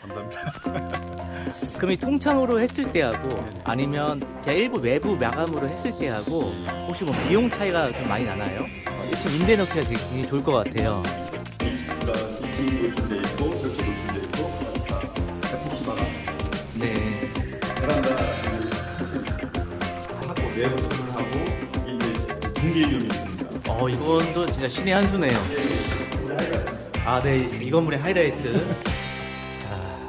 감사합니다. 그럼 이 통창으로 했을 때하고 네네. 아니면 그냥 일부 외부 마감으로 했을 때하고 혹시 뭐 비용 차이가 좀 많이 나나요? 1층 임대 넣기가 되게 굉장히 좋을 것 같아요. 이층 노출돼 있고 저쪽 노출돼 있고 FOC 마감 네. 베란다 하고 내부 선을 하고 이제 중개비용이 있습니다. 이건도 진짜 신의 한 수네요. 아, 네. 이 건물의 하이라이트. 자,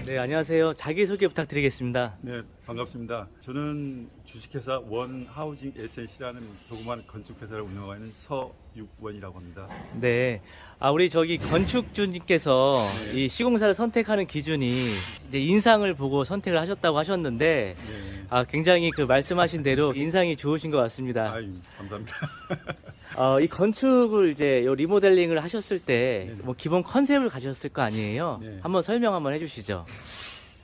네, 안녕하세요. 자기소개 부탁드리겠습니다. 네, 반갑습니다. 저는 주식회사 원하우징 에센시라는 조그만 건축회사를 운영하는 서육원이라고 합니다. 네. 우리 저기 건축주님께서 네. 이 시공사를 선택하는 기준이 이제 인상을 보고 선택을 하셨다고 하셨는데, 네. 굉장히 그 말씀하신 대로 인상이 좋으신 것 같습니다. 아유, 감사합니다. 이 건축을 이제 요 리모델링을 하셨을 때, 네네. 뭐 기본 컨셉을 가졌을 거 아니에요? 네. 한번 설명 한번 해주시죠.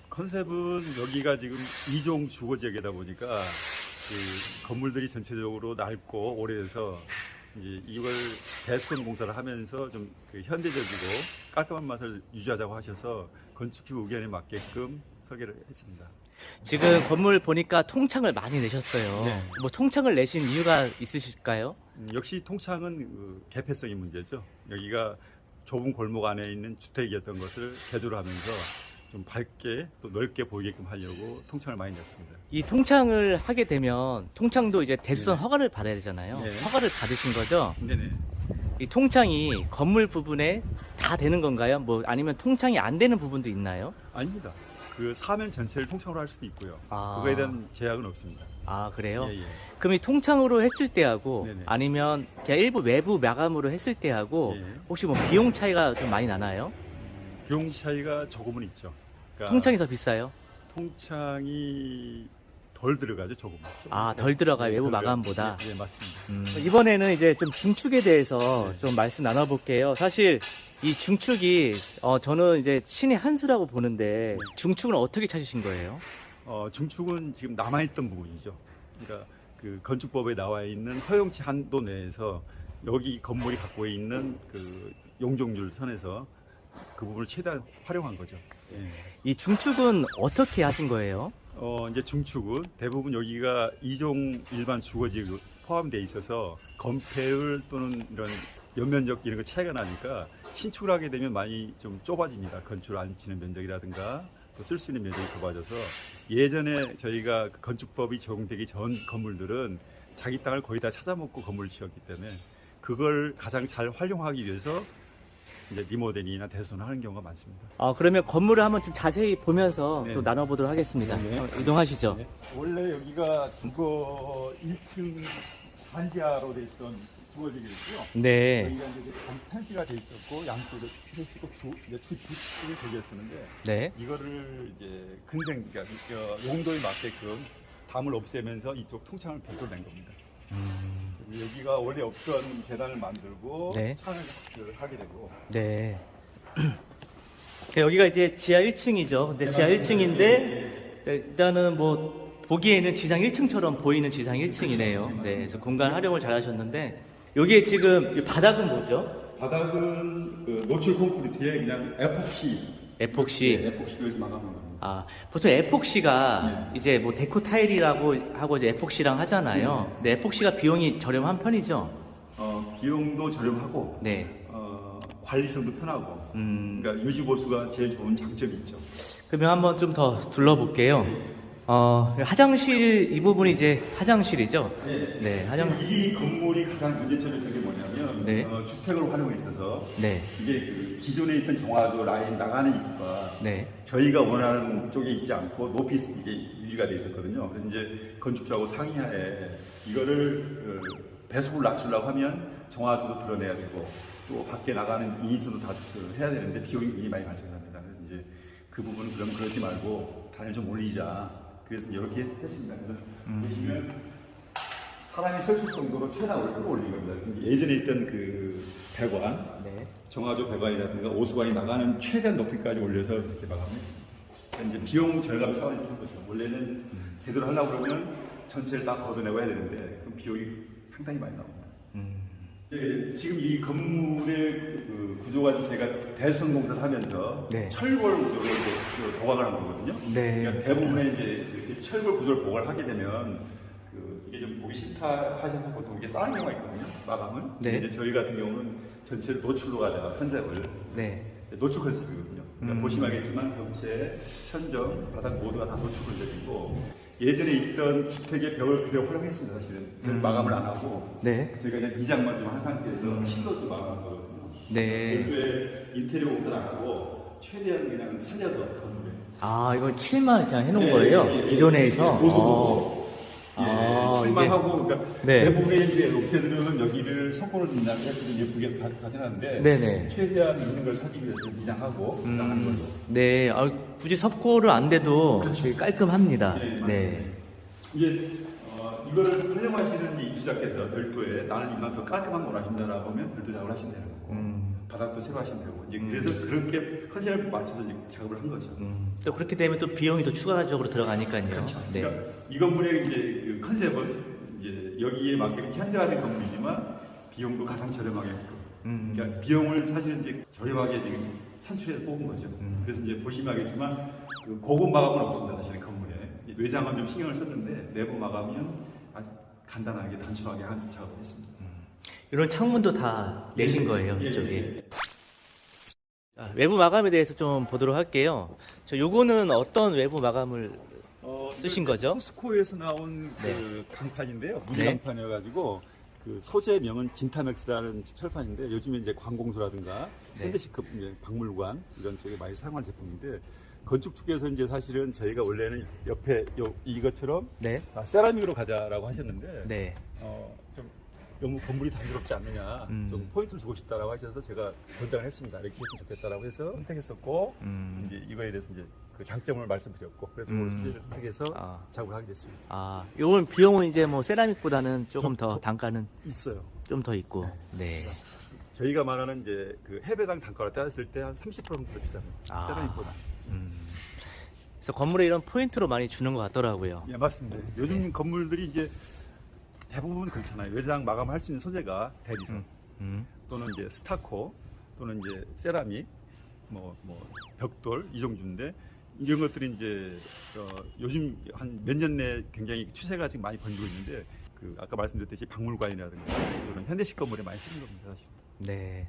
컨셉은 여기가 지금 2종 주거지역이다 보니까 그 건물들이 전체적으로 넓고 오래돼서 이제 이걸 대수건 공사를 하면서 좀 그 현대적이고 깔끔한 맛을 유지하자고 하셔서 건축주 의견에 맞게끔 설계를 했습니다. 지금 건물 보니까 통창을 많이 내셨어요. 네. 뭐 통창을 내신 이유가 있으실까요? 역시 통창은 그 개폐성의 문제죠. 여기가 좁은 골목 안에 있는 주택이었던 것을 개조를 하면서 좀 밝게 또 넓게 보이게끔 하려고 통창을 많이 냈습니다. 이 통창을 하게 되면 통창도 이제 대수선 네. 허가를 받아야 되잖아요. 네. 허가를 받으신 거죠? 네네. 이 통창이 건물 부분에 다 되는 건가요? 뭐 아니면 통창이 안 되는 부분도 있나요? 아닙니다. 그 사면 전체를 통창으로 할 수도 있고요. 아. 그거에 대한 제약은 없습니다. 그래요? 예, 예. 그럼 이 통창으로 했을 때하고 네네. 아니면 그냥 일부 외부 마감으로 했을 때하고 예. 혹시 뭐 비용 차이가 좀 많이 나나요? 비용 차이가 조금은 있죠. 그러니까 통창이 더 비싸요? 통창이 덜 들어가죠, 조금. 덜 들어가요, 외부 덜 들어가요. 마감보다. 예, 맞습니다. 이번에는 이제 좀 중축에 대해서 네. 좀 말씀 나눠볼게요. 사실 이 중축이 저는 이제 신의 한 수라고 보는데 중축은 어떻게 찾으신 거예요? 중축은 지금 남아있던 부분이죠. 그러니까 그 건축법에 나와 있는 허용치 한도 내에서 여기 건물이 갖고 있는 그 용적률 선에서 그 부분을 최대한 활용한 거죠. 예. 이 중축은 어떻게 하신 거예요? 이제 중축은 대부분 여기가 2종 일반 주거지에 포함되어 있어서 건폐율 또는 이런 연면적 이런 거 차이가 나니까 신축을 하게 되면 많이 좀 좁아집니다. 건축을 안 치는 면적이라든가 또 쓸 수 있는 면적이 좁아져서 예전에 저희가 건축법이 적용되기 전 건물들은 자기 땅을 거의 다 찾아먹고 건물을 지었기 때문에 그걸 가장 잘 활용하기 위해서 이제 리모델링이나 대수선을 하는 경우가 많습니다. 그러면 건물을 한번 좀 자세히 보면서 네. 또 나눠보도록 하겠습니다. 네. 이동하시죠. 네. 원래 여기가 주거 1층 산지하로 돼 있던 주거지이고요. 네. 여기가 이제 펜스가 돼 있었고 양쪽에 피서시고 주를 저기에 쓰는데 네. 이거를 이제 근생 그러니까 용도에 맞게끔 담을 없애면서 이쪽 통창을 별도로 낸 겁니다. 그리고 여기가 원래 없던 계단을 만들고 네. 창을 하게 되고 네. 여기가 이제 지하 1층이죠. 근데 지하 1층인데 일단은 뭐 보기에는 지상 1층처럼 보이는 지상 1층이네요. 네. 그래서 공간 활용을 잘 하셨는데 여기에 지금 이 바닥은 뭐죠? 바닥은 그 노출 콘크리트에 그냥 에폭시. 에폭시로 해서 마감한 겁니다. 보통 에폭시가 네. 이제 뭐 데코 타일이라고 하고 이제 에폭시랑 하잖아요. 근데 에폭시가 비용이 저렴한 편이죠. 비용도 저렴하고 네. 관리성도 편하고 그러니까 유지 보수가 제일 좋은 장점이 있죠. 그러면 한번 좀 더 둘러볼게요. 화장실 이 부분이 이제 화장실이죠. 네. 네, 지금 이 건물이 가장 문제점이 되게 뭐냐면 네. 주택으로 활용해 있어서 네. 이게 그 기존에 있던 정화조 라인 나가는 입구가 네. 저희가 원하는 쪽에 있지 않고 높이 이게 유지가 돼 있었거든요. 그래서 이제 건축주하고 상의하에 이거를 배수를 낮추려고 하면 정화조도 드러내야 되고 또 밖에 나가는 인입선도 다 해야 되는데 비용이 굉장히 많이 발생합니다. 그래서 이제 그 부분은 그럼 그러지 말고 단을 좀 올리자. 그래서 이렇게 했습니다. 그래서 보시면 사람이 설 수 있을 정도로 최대한 끌어올린 겁니다. 그래서 예전에 있던 그 배관, 네. 정화조 배관이라든가 오수관이 나가는 최대한 높이까지 올려서 이렇게 마감했습니다. 이제 비용 절감 차원에서 한 거죠. 원래는 제대로 하려고 그러면 전체를 다 걷어내고 해야 되는데 그럼 비용이 상당히 많이 나옵니다. 예, 지금 이 건물의 그 구조가 좀 제가 대수선 공사를 하면서 네. 철골 구조로 이제 보강을 한 거거든요. 네. 그러니까 대부분의 이제 그 철골 구조를 보강을 하게 되면 이게 좀 보기 싫다 하셔서 보통 이게 쌓는 경우가 있거든요. 마감은. 네. 이제 저희 같은 경우는 전체를 노출로 가자 컨셉을 네. 노출 컨셉이거든요. 그러니까 음. 보시면 알겠지만 벽체, 천정, 바닥 모두가 다 노출 컨셉이고 예전에 있던 주택의 벽을 그대로 활용했습니다. 사실은 저는 마감을 안 하고 네. 저희가 그냥 미장만 좀 한 상태에서 실로서 마감한 거거든요. 네. 별도의 인테리어 공사를 안 하고 최대한 그냥 살려서 건물에. 아, 이거 칠만 그냥 해놓은 예, 거예요? 예, 예, 기존에서? 예, 노수도. 아, 칠만하고 그러니까 네. 대부분의 이제 업체들은 여기를 석고를 낸다고 해서 좀 예쁘게 가져놨는데 네네. 최대한 있는 걸 살리기 위해서 미장하고 하는 거죠. 네. 아, 굳이 석고를 안 돼도 되게 깔끔합니다. 네, 맞습니다. 네. 이제 이거를 활용하시는 이 입주자께서 별도에 나는 이만큼 깔끔한 걸 하신다라고 하면 별도 작업을 하시면 되는 거고 바닥도 새로 하시면 되고 이제 그래서 그렇게 컨셉을 맞춰서 이제 작업을 한 거죠. 또 그렇게 되면 또 비용이 또 추가적으로 들어가니까요. 그렇죠. 네. 그러니까 이 건물의 이제 그 컨셉은 이제 여기에 맞게 현대화된 건물이지만 비용도 가장 저렴하게끔. 그러니까 비용을 사실은 이제 저렴하게 지금 산출해서 뽑은 거죠. 그래서 이제 보시면 알겠지만 그 고급 마감은 없습니다. 사실은 건물에 외장은 좀 신경을 썼는데 내부 마감은 아주 간단하게 단순하게 한 작업을 했습니다. 이런 창문도 다 내신 거예요, 예, 이쪽에. 예. 자, 외부 마감에 대해서 좀 보도록 할게요. 요거는 어떤 외부 마감을 쓰신 거죠? 코스코에서 나온 네. 그 강판인데요. 무리 네. 강판이어가지고 그 소재명은 진타맥스라는 철판인데 요즘에 이제 관공서라든가 네. 현대식 이제 박물관 이런 쪽에 많이 사용하는 제품인데 건축 쪽에서 이제 사실은 저희가 원래는 옆에 이것처럼 네. 세라믹으로 가자라고 하셨는데 네. 좀 너무 건물이 단조롭지 않느냐 좀 포인트를 주고 싶다라고 하셔서 제가 권장을 했습니다. 이렇게 했으면 좋겠다라고 해서 선택했었고 이제 이거에 대해서 이제 그 장점을 말씀드렸고 그래서 그 소재를 선택해서 작업을 하게 됐습니다. 아, 요건 비용은 이제 뭐 세라믹보다는 조금 더 단가는 있어요. 좀 더 있고. 네. 저희가 말하는 이제 그 해배당 단가로 따졌을 때 한 30% 정도 비쌉니다. 아. 세라믹보다. 그래서 건물에 이런 포인트로 많이 주는 것 같더라고요. 예, 맞습니다. 요즘 건물들이 이제 대부분 그렇잖아요. 외장 마감할 수 있는 소재가 대리석 또는 이제 스타코 또는 이제 세라믹 뭐 벽돌 이 정도인데 이런 것들이 이제 요즘 한 몇 년 내에 굉장히 추세가 지금 많이 번지고 있는데 그 아까 말씀드렸듯이 박물관이라든가 이런 현대식 건물에 많이 쓰는 겁니다, 사실. 네.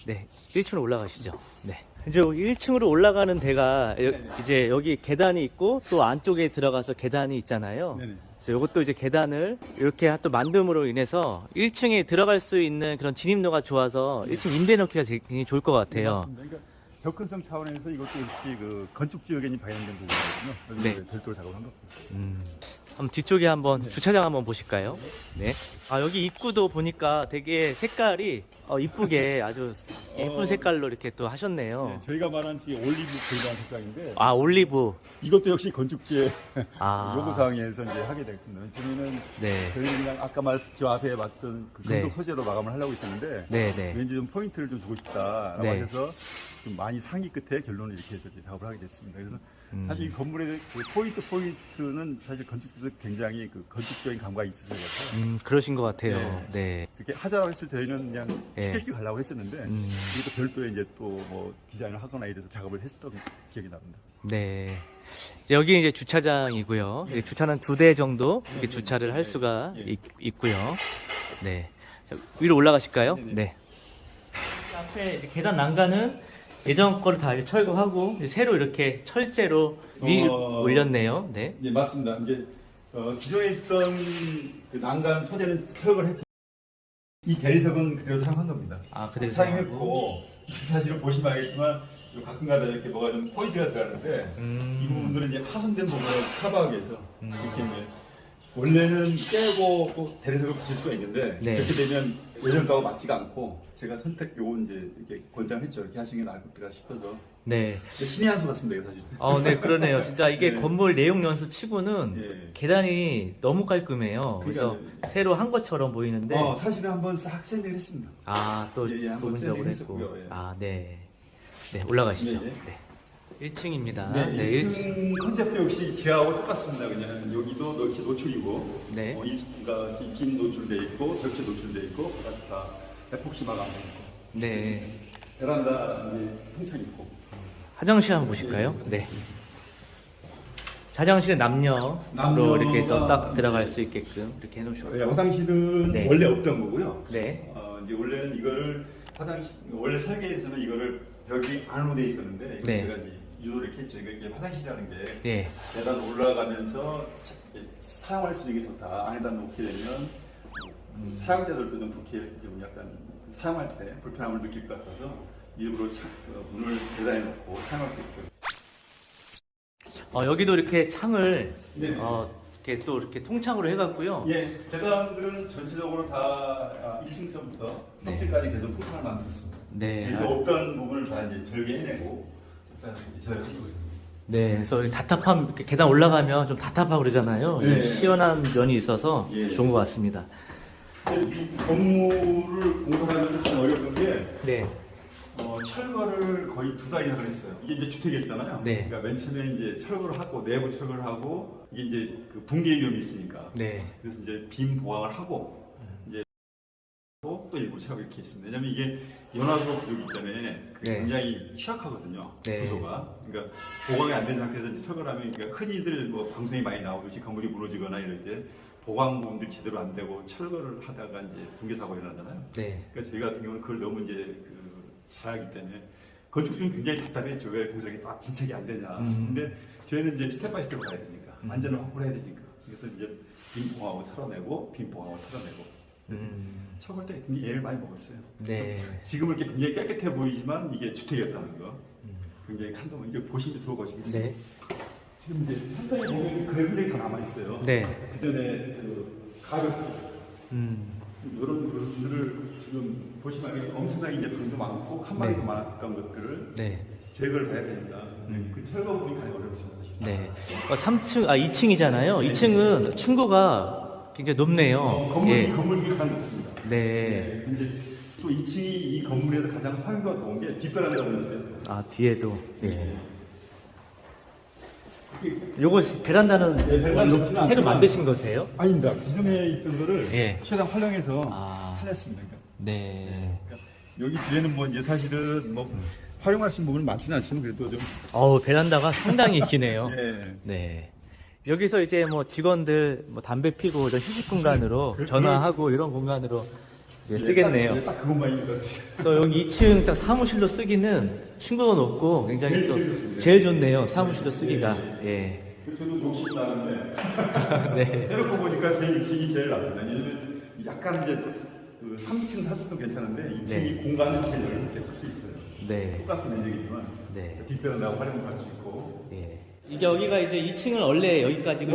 네. 1층으로 올라가시죠. 네. 이제 1층으로 올라가는 데가 이제 여기 계단이 있고 또 안쪽에 들어가서 계단이 있잖아요. 네네. 그래서 이것도 이제 계단을 이렇게 또 만듦으로 인해서 1층에 들어갈 수 있는 그런 진입로가 좋아서 1층 임대 넣기가 굉장히 좋을 것 네, 같아요. 맞습니다. 그러니까 접근성 차원에서 이것도 역시 그 건축주 의견이 반영된 부분이거든요. 그래서 네. 이제 별도로 작업을 한 겁니다. 한번 뒤쪽에 한번 주차장 한번 보실까요? 네. 아, 여기 입구도 보니까 되게 색깔이 이쁘게 아주 예쁜 색깔로 이렇게 또 하셨네요. 네, 저희가 말한 이 올리브 그레이라는 색상인데 아, 올리브. 이것도 역시 건축주의 아. 요구사항에 의해서 이제 하게 됐습니다. 저희는 네. 그냥 아까 저 앞에 봤던 그 금속 네. 소재로 마감을 하려고 했었는데 네, 네. 왠지 좀 포인트를 좀 주고 싶다라고 네. 하셔서 좀 많이 상의 끝에 결론을 이렇게 해서 이제 작업을 하게 됐습니다. 그래서 사실 이 건물의 그 포인트는 사실 건축주도 굉장히 그 건축적인 감각이 있으셔서 그러신 것 같아요. 네. 네. 그렇게 하자라고 했을 때 저희는 그냥 네. 스케치 가려고 했었는데 그것도 별도의 이제 또 뭐 디자인을 하거나 이래서 작업을 했었던 기억이 납니다. 네. 여기 이제 주차장이고요. 이게 주차는 2대 정도 이렇게 주차를 할 수가 있고요. 네. 위로 올라가실까요? 네. 앞에 이제 계단 난간은 예전 거를 다 이제 철거하고 이제 새로 이렇게 철제로 올렸네요. 네. 네, 맞습니다. 이제 기존에 있던 그 난간 소재는 철거를 했고 이 대리석은 그대로 사용한 겁니다. 아, 그대로 사용했고 사실은 보시면 알겠지만 가끔가다 이렇게 뭐가 좀 포인트가 들어가는데 이 부분들은 이제 파손된 부분을 커버하기 위해서 이렇게 이제 원래는 깨고 또 대리석을 붙일 수가 있는데 네. 그렇게 되면 예전 거하고 맞지가 않고 제가 선택 요건 이제 이렇게 권장했죠. 이렇게 하시는 게 나을 것같 싶어서. 네. 신의 한 수 같습니다, 이거 사실. 네, 그러네요. 진짜 이게 네. 건물 내용 연수 치고는 네. 계단이 너무 깔끔해요. 그래서 그러니까요. 새로 한 것처럼 보이는데. 사실은 한번 싹 샌딩을 했습니다. 또 예, 한번 부분적으로 샌딩 했고. 했었고요, 예. 네. 네, 올라가시죠. 네, 네. 1층입니다. 네, 1층 컨셉도 역시 지하하고 똑같습니다. 그냥 여기도 역시 노출이고, 네. 1층가 긴 노출돼 있고, 벽체 노출돼 있고, 바닥 다 에폭시 마감 있고, 네. 베란다 이제 통창 있고. 화장실 한번 보실까요? 네. 화장실은 남녀로 이렇게 해서 딱 들어갈 수 있게끔 이렇게 해놓으셨고. 네, 화장실은 네. 원래 없던 거고요. 네. 이제 원래는 이거를 화장실 원래 설계에서는 이거를 벽이 안으로 돼 있었는데 이거 네. 제가 이제 유도를 이렇게 했죠. 이게 화장실이라는 게 네. 계단 올라가면서 사용할 수 있는 게 좋다. 안에다 놓게 되면 사용자들도 좀 그렇게 좀 약간 사용할 때 불편함을 느낄 것 같아서 일부러 문을 계단에 놓고 사용할 수 있게. 여기도 이렇게 창을 네. 이렇게 또 이렇게 통창으로 해갖고요. 예, 계단들은 전체적으로 다 1층서부터 네. 3층까지 계속 통창을 만들었습니다. 네. 없던 부분을 다 이제 절개해내고 일단 제작을 해주고 있습니다. 네. 그래서 답답함 이렇게 계단 올라가면 좀 답답하고 그러잖아요. 네. 시원한 면이 있어서 예. 좋은 것 같습니다. 이 건물을 공사하면서 참 어려운 게 네. 철거를 거의 2달 이상을 했어요. 이게 이제 주택이었잖아요. 네. 그러니까 맨 처음에 이제 철거를 하고 내부 철거를 하고 이게 이제 그 붕괴 위험이 있으니까. 네. 그래서 이제 빔 보강을 하고 이제 또 일부 철거 이렇게 했습니다. 왜냐면 이게 연화소 구조이기 때문에 네. 굉장히 취약하거든요. 네. 구조가. 그러니까 보강이 안 된 상태에서 이제 철거를 하면 그러니까 흔히들 뭐 방송이 많이 나오듯이 건물이 무너지거나 이럴 때 보강 부분들이 제대로 안 되고 철거를 하다가 이제 붕괴 사고가 일어나잖아요. 네. 그러니까 저희 같은 경우는 그걸 너무 이제 잘 알기 때문에 건축 중에 굉장히 답답했죠. 왜 공사가 딱 진척이 안 되냐. 근데 저희는 이제 스텝 바이 스텝으로 가야 되니까 안전을 확보를 해야 되니까 그래서 이제 빔 보강하고 털어내고 빔 보강하고 털어내고 철거할 때 굉장히 애를 많이 먹었어요. 네. 지금은 이렇게 굉장히 깨끗해 보이지만 이게 주택이었다는 거 굉장히 칸도면 이게 보시면 들어보시겠어요. 네. 지금 이제 상당히 보면 그래들이 다 남아 있어요. 네. 그 전에 가격 이런 것들을 지금 보시면 엄청나게 이제 돈도 많고 칸막이도 네. 많았던 것들을 네. 제거를 해야 됩니다. 그 철거 부분이 가장 어렵습니다. 네. 2층이잖아요. 2층은 층고가 굉장히 높네요. 건물이 가장 높습니다. 네. 이제 또 2층이 이 건물에서 가장 활용도가 좋은 게 뒷베란다가 있어요. 뒤에도. 예. 요거 베란다는 베란다 높지는 새로 않지만 만드신 거세요? 아닙니다. 기존에 있던 거를 예. 최대한 활용해서 아. 살렸습니다. 네. 그러니까 여기 뒤에는 뭐 이제 사실은 뭐 활용할 수 있는 부분은 많지는 않지만 그래도 좀 베란다가 상당히 기네요. 예. 네. 여기서 이제 뭐 직원들 뭐 담배 피고 이런 휴식 공간으로 전화하고 이런 공간으로 이제 쓰겠네요. 딱 그 공간이니까. 또 여기 2층 사무실로 쓰기는 층고가 높고 굉장히 또 제일 좋네요. 사무실로 쓰기가. 예. 저도 녹실 나는데 네. 해놓고 보니까 제 2층이 제일 낫습니다. 왜냐면 약간 이제 그 3층, 4층도 괜찮은데 2층이 네. 공간을 제일 넓게 쓸 수 있어요. 네. 똑같은 면적이지만 네. 뒷배란다가 활용을 할 수 있고. 예. 이게 여기가 이제 2층은 원래 여기까지고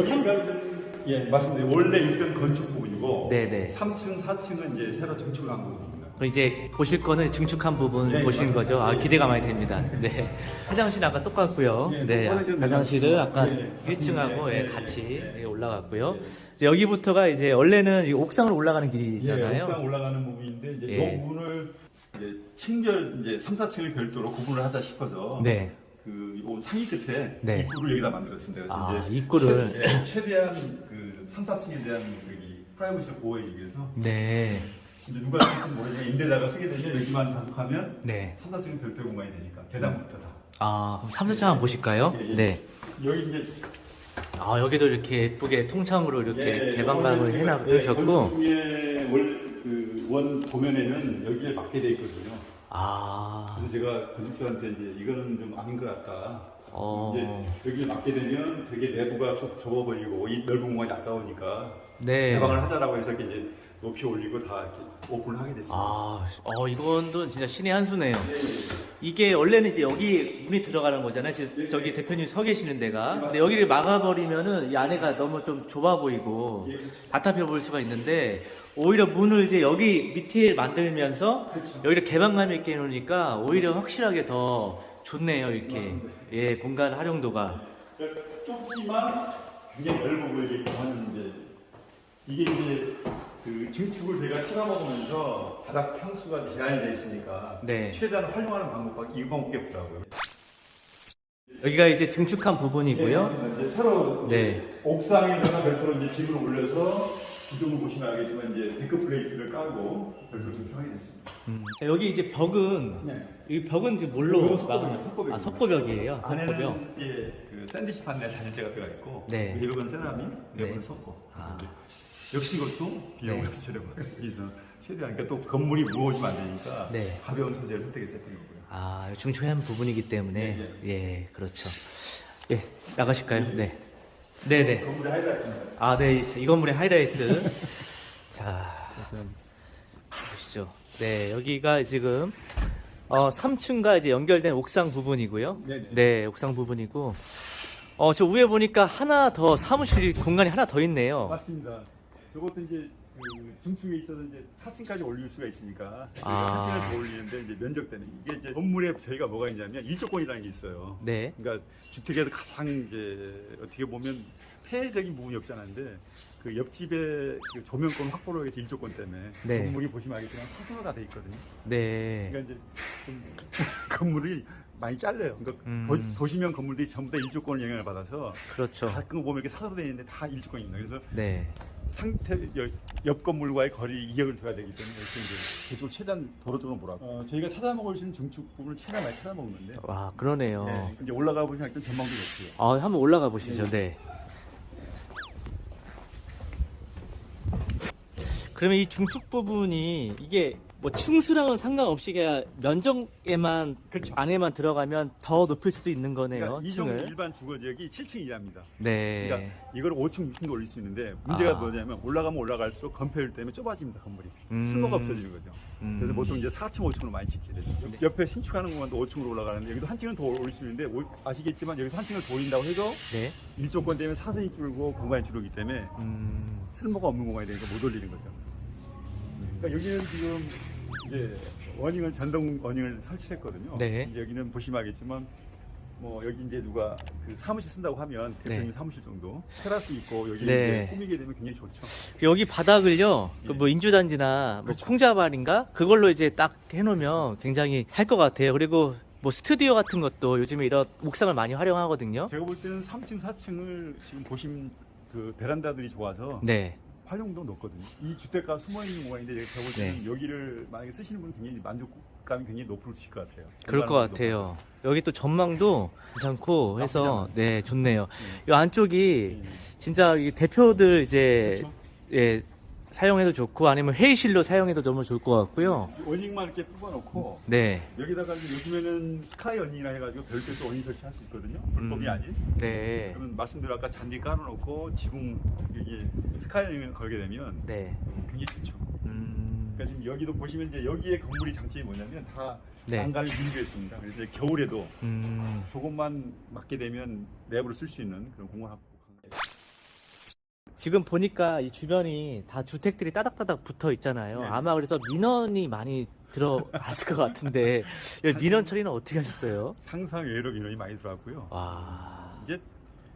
예, 맞습니다. 원래 있던 건축 부분이고 네네. 3층, 4층은 이제 새로 증축을 한 부분입니다. 이제 보실 거는 증축한 부분 네, 보시는 맞습니다. 거죠. 네. 기대가 많이 됩니다. 네. 화장실 아까 똑같고요. 네, 네. 화장실은 화장실은 아까 네, 1층하고 네, 같이 네. 올라갔고요. 네. 이제 여기부터가 이제 원래는 이 옥상으로 올라가는 길이잖아요. 예, 옥상 올라가는 부분인데 이제 예. 이 부분을 이제 층별 이제 3, 4층을 별도로 구분을 하자 싶어서 네. 그 상위 끝에 네. 입구를 여기다 만들었습니다. 그래서 이제 입구를. 최대한 그 3, 4층에 대한 여기 프라이버시를 보호하기 위해서 네. 이제 누가 쓸지 모르지만 임대자가 쓰게 되면 여기만 단속하면 네. 3, 4층은 별도 공간이 되니까 계단부터 다. 그럼 3층 한번 보실까요? 예, 예. 네. 여기 이제 여기도 이렇게 예쁘게 통창으로 이렇게 예, 개방감을 해놓으셨고. 건축 중에 원 도면에는 여기에 맞게 돼 있거든요. 그래서 제가 건축주한테 이제 이거는 좀 아닌 것 같다. 이제 여기 맞게 되면 되게 내부가 쭉 좁아버리고 이 넓은 공간이 아까우니까 네. 개방을 하자라고 해서 이렇게 이제 높이 올리고 다 이렇게 오픈을 하게 됐습니다. 이건 진짜 신의 한 수네요. 이게 원래는 이제 여기 문이 들어가는 거잖아요. 지금 저기 대표님 서 계시는 데가. 근데 여기를 막아버리면은 이 안에가 너무 좀 좁아 보이고 답답해 보일 수가 있는데 오히려 문을 이제 여기 밑에 만들면서 여기를 개방감 있게 해놓으니까 오히려 확실하게 더 좋네요. 이렇게. 예, 공간 활용도가. 그러니까 좁지만 굉장히 넓어 보이게끔 하는 이게 이제 그 증축을 제가 찾아보면서 바닥 평수가 제한이 돼 있으니까 네. 최대한 활용하는 방법밖에 이 방법밖에 없더라고요. 여기가 이제 증축한 부분이고요. 맞습니다. 이제 새로 네. 옥상에다가 별도로 이제 빔을 올려서 구조물 보시면 알겠지만 이제 데크 플레이트를 깔고 별도 중축하게 됐습니다. 여기 이제 벽은 네. 이 벽은 이제 뭘로 이건 석고벽이에요, 막아요? 석고벽입니다. 아, 석고벽이에요. 석고벽. 안에는 이제 그 샌드위치 판넬 단열재가 들어가 있고 네. 내부는 세라믹, 내부는 네. 석고. 아. 이제 역시 이것도 비용을 네. 재료로 그래서 최대한 그러니까 또 건물이 무거워지면 안 되니까 네. 가벼운 소재를 선택해서 했던 거고요. 아, 중요한 부분이기 때문에 네, 예, 그렇죠. 예, 나가실까요? 네. 네, 네. 건물의 하이라이트입니다. 아, 네. 이 건물의 하이라이트. 자, 보시죠. 네, 여기가 지금 3층과 이제 연결된 옥상 부분이고요. 네네. 네, 옥상 부분이고. 저 위에 보니까 하나 더 사무실 공간이 하나 더 있네요. 맞습니다. 저것도 이제 그 중축에 있어서 이제 4층까지 올릴 수가 있으니까 아. 4층을 더 올리는데 이제 면적 때문에 이게 이제 건물에 저희가 뭐가 있냐면 일조권이라는 게 있어요. 네. 그러니까 주택에서 가장 이제 어떻게 보면 폐해적인 부분이 없지 않은데 그 옆집의 그 조명권 확보를 위해서 일조권 때문에 네. 건물이 보시면 알겠지만 사선화가 돼 있거든요. 네. 그러니까 이제 좀 건물이 많이 잘려요. 그러니까 도시명 건물들이 전부 다 일조권 영향을 받아서 그렇죠. 가끔 보면 이렇게 사선화 되어 있는데 다 일조권입니다. 그래서 네. 상태 옆 건물과의 거리 2격을 둬야 되기 때문에 이렇게 이제 그쪽 최대한 도로 쪽으로 몰아고 저희가 찾아먹을 수 있는 중축 부분을 최대한 많이 찾아먹는데 와, 그러네요. 네, 이제 올라가 보시면 일단 전망도 좋고요. 한번 올라가 보시죠. 네. 그러면 이 중축 부분이 이게 뭐 층수랑은 상관없이 그냥 면적에만 그렇죠. 안에만 들어가면 더 높일 수도 있는 거네요. 그러니까 이종 층을. 일반 주거 지역이 7층이랍니다. 네. 그러니까 이걸 5층, 6층도 올릴 수 있는데 문제가 아. 뭐냐면 올라가면 올라갈수록 건폐율 때문에 좁아집니다 건물이. 음. 쓸모가 없어지는 거죠. 그래서 보통 이제 4층, 5층으로 많이 짓게 되죠. 네. 옆에 신축하는 공간도 5층으로 올라가는데 여기도 한 층은 더 올릴 수 있는데 아시겠지만 여기서 한 층을 더 올린다고 해도 네. 일조권 때문에 사선이 줄고 공간이 줄기 때문에 쓸모가 없는 공간이 되니까 못 올리는 거죠. 그러니까 여기는 지금 이제 워닝을 전동 워닝을 설치했거든요. 네. 이제 여기는 보시면 알겠지만 뭐 여기 이제 누가 그 사무실 쓴다고 하면 대표님 네. 사무실 정도 테라스 있고 여기 네. 이제 꾸미게 되면 굉장히 좋죠. 여기 바닥을요, 예. 그 뭐 인조단지나 뭐 그렇죠. 콩자발인가 그걸로 이제 딱 해놓으면 굉장히 살 것 같아요. 그리고 뭐 스튜디오 같은 것도 요즘에 이런 옥상을 많이 활용하거든요. 제가 볼 때는 3층, 4층을 지금 보신 그 베란다들이 좋아서 네. 활용도 높거든요. 이 주택가 숨어 있는 공간인데 제가 볼 때는 여기를 만약에 쓰시는 분은 굉장히 만족감이 굉장히 높으실 것 같아요. 그럴 것 같아요. 여기 또 전망도 괜찮고 해서 나쁘지 네, 좋네요. 네. 이 안쪽이 진짜 이 대표들 이제 그렇죠? 예, 사용해도 좋고 아니면 회의실로 사용해도 너무 좋을 것 같고요. 워닝만 이렇게 뽑아놓고 네. 여기다가 이제 요즘에는 스카이 언닝이라 해가지고 별도로 워닝 설치할 수 있거든요. 불법이 아닌. 네. 그러면 말씀대로 아까 잔디 깔아놓고 지붕 여기 스카이 언닝을 걸게 되면 네. 굉장히 좋죠. 그러니까 지금 여기도 보시면 이제 여기에 건물이 장점이 뭐냐면 다 네. 난간을 밀고 있습니다. 그래서 이제 겨울에도 음. 조금만 맞게 되면 내부를 쓸 수 있는 그런 공간 확보. 지금 보니까 이 주변이 다 주택들이 따닥따닥 붙어 있잖아요. 네. 아마 그래서 민원이 많이 들어왔을 것 같은데 민원 처리는 어떻게 하셨어요? 상상 외로 민원이 많이 들어왔고요. 와. 이제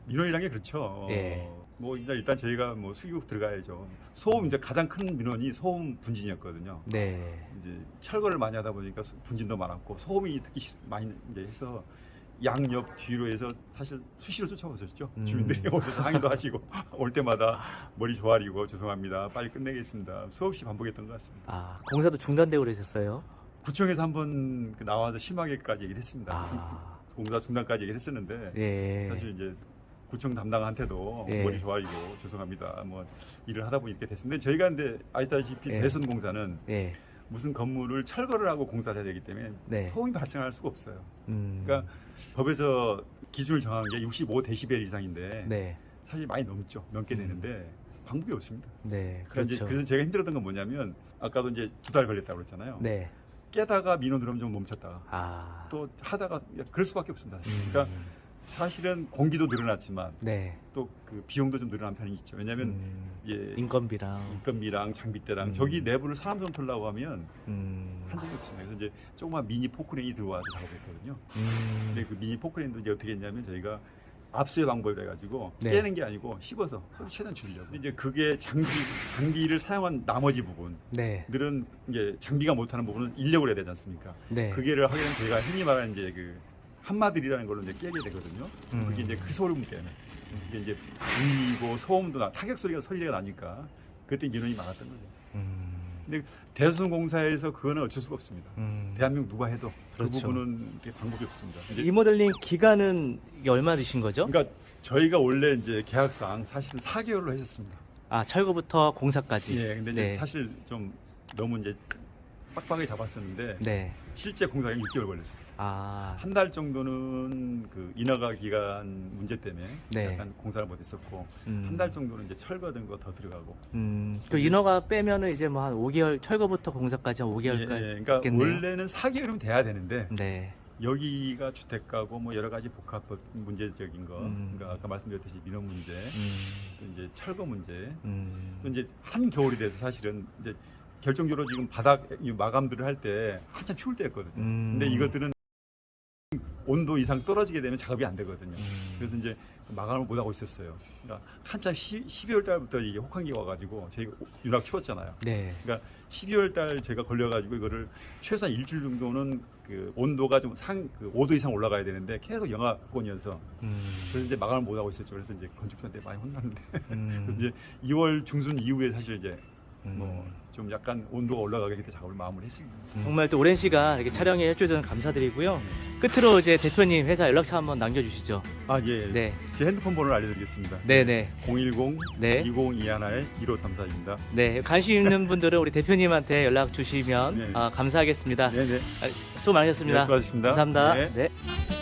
민원이란 게 그렇죠. 예. 뭐 일단 저희가 뭐 수기국 들어가야죠. 소음 이제 가장 큰 민원이 소음 분진이었거든요. 네. 이제 철거를 많이 하다 보니까 분진도 많았고 소음이 특히 많이 이제 해서 양옆 뒤로 해서 사실 수시로 쫓아오셨죠. 주민들이 오셔서 항의도 하시고 올 때마다 머리 조아리고 죄송합니다. 빨리 끝내겠습니다. 수없이 반복했던 것 같습니다. 아, 공사도 중단되고 그러셨어요? 구청에서 한번 나와서 심하게까지 얘기를 했습니다. 아. 공사 중단까지 얘기를 했었는데 예. 사실 이제 구청 담당한테도 예. 머리 조아리고 죄송합니다. 뭐 일을 하다 보니 이렇게 됐는데 저희가 근데 아시다시피 예. 대선 공사는 예. 무슨 건물을 철거를 하고 공사를 해야 되기 때문에 네. 소음이 발생할 수가 없어요. 음. 그러니까 법에서 기준을 정한 게 65데시벨 이상인데 네. 사실 많이 넘게 되는데 방법이 없습니다. 네. 그러니까 이제 그렇죠. 그래서 제가 힘들었던 건 뭐냐면 아까도 이제 2달 걸렸다고 그랬잖아요. 네. 깨다가 민원 들어오면 좀 멈췄다가 아. 또 하다가 그럴 수밖에 없습니다. 음. 그러니까 사실은 공기도 늘어났지만 네. 또 그 비용도 좀 늘어난 편이 있죠. 왜냐하면 예, 인건비랑 인건비랑 장비대랑 저기 내부를 사람 좀 털라고 하면 한 적이 없습니다. 그래서 이제 조그만 미니 포크레인이 들어와서 작업했거든요. 근데 그 미니 포크레인도 이제 어떻게 했냐면 저희가 압수의 방법을 해가지고 네. 깨는 게 아니고 씹어서 소리 최대한 줄이려고. 근데 이제 그게 장비를 사용한 나머지 부분들은 네. 이제 장비가 못하는 부분은 인력으로 해야 되지 않습니까? 네. 그게를 하게 되면 저희가 흔히 말하는 이제 그 한마들이라는 걸로 이제 깨게 되거든요. 음. 그게 이제 그 소름 때문에 이게 이제 울리고 소음도 타격 소리가 나니까 그때 민원이 많았던 거죠. 음. 근데 대소공사에서 그거는 어쩔 수가 없습니다. 대한민국 누가 해도 그렇죠. 그 부분은 이게 방법이 없습니다. 이제 리모델링 기간은 이게 얼마 드신 거죠? 그러니까 저희가 원래 이제 계약상 사실 4개월로 했었습니다. 아, 철거부터 공사까지. 예, 근데 네. 이제 사실 좀 너무 이제 빡빡하게 잡았었는데 네. 실제 공사가 6개월 걸렸어요. 아, 한 달 정도는 그 인허가 기간 문제 때문에 네. 약간 공사를 못했었고 음. 한 달 정도는 이제 철거 등 거 더 들어가고. 그 인허가 빼면은 이제 뭐 한 5개월, 철거부터 공사까지 한 예, 5개월까지. 그러니까 원래는 4개월이면 돼야 되는데 네. 여기가 주택가고 뭐 여러 가지 복합 문제적인 거, 음. 그러니까 아까 말씀드렸듯이 민원 문제, 또 이제 철거 문제, 또 이제 한 겨울이 돼서 사실은 이제 결정적으로 지금 바닥 이 마감들을 할 때 한참 추울 때였거든요. 근데 이것들은 온도 이상 떨어지게 되면 작업이 안 되거든요. 그래서 이제 마감을 못 하고 있었어요. 그러니까 한참 12월 달부터 이게 혹한기가 와가지고 저희가 유낙 추웠잖아요. 네. 그러니까 12월 달 제가 걸려가지고 이거를 최소한 일주일 정도는 그 온도가 좀 그 5도 이상 올라가야 되는데 계속 영하권이어서 그래서 이제 마감을 못 하고 있었죠. 그래서 이제 건축사한테 많이 혼났는데 그래서 이제 2월 중순 이후에 사실 이제 뭐 좀 약간 온도가 올라가게 그때 작업을 마무리 했습니다. 정말 또 오랜 시간 이렇게 촬영해 해주셔서 감사드리고요. 끝으로 이제 대표님 회사 연락처 한번 남겨주시죠. 아, 예. 네. 제 핸드폰 번호를 알려드리겠습니다. 네네. 010 네. 2021-1534입니다. 네. 관심 있는 분들은 우리 대표님한테 연락 주시면 네. 감사하겠습니다. 네네. 수고 많으셨습니다. 네, 수고하셨습니다. 감사합니다. 네. 네.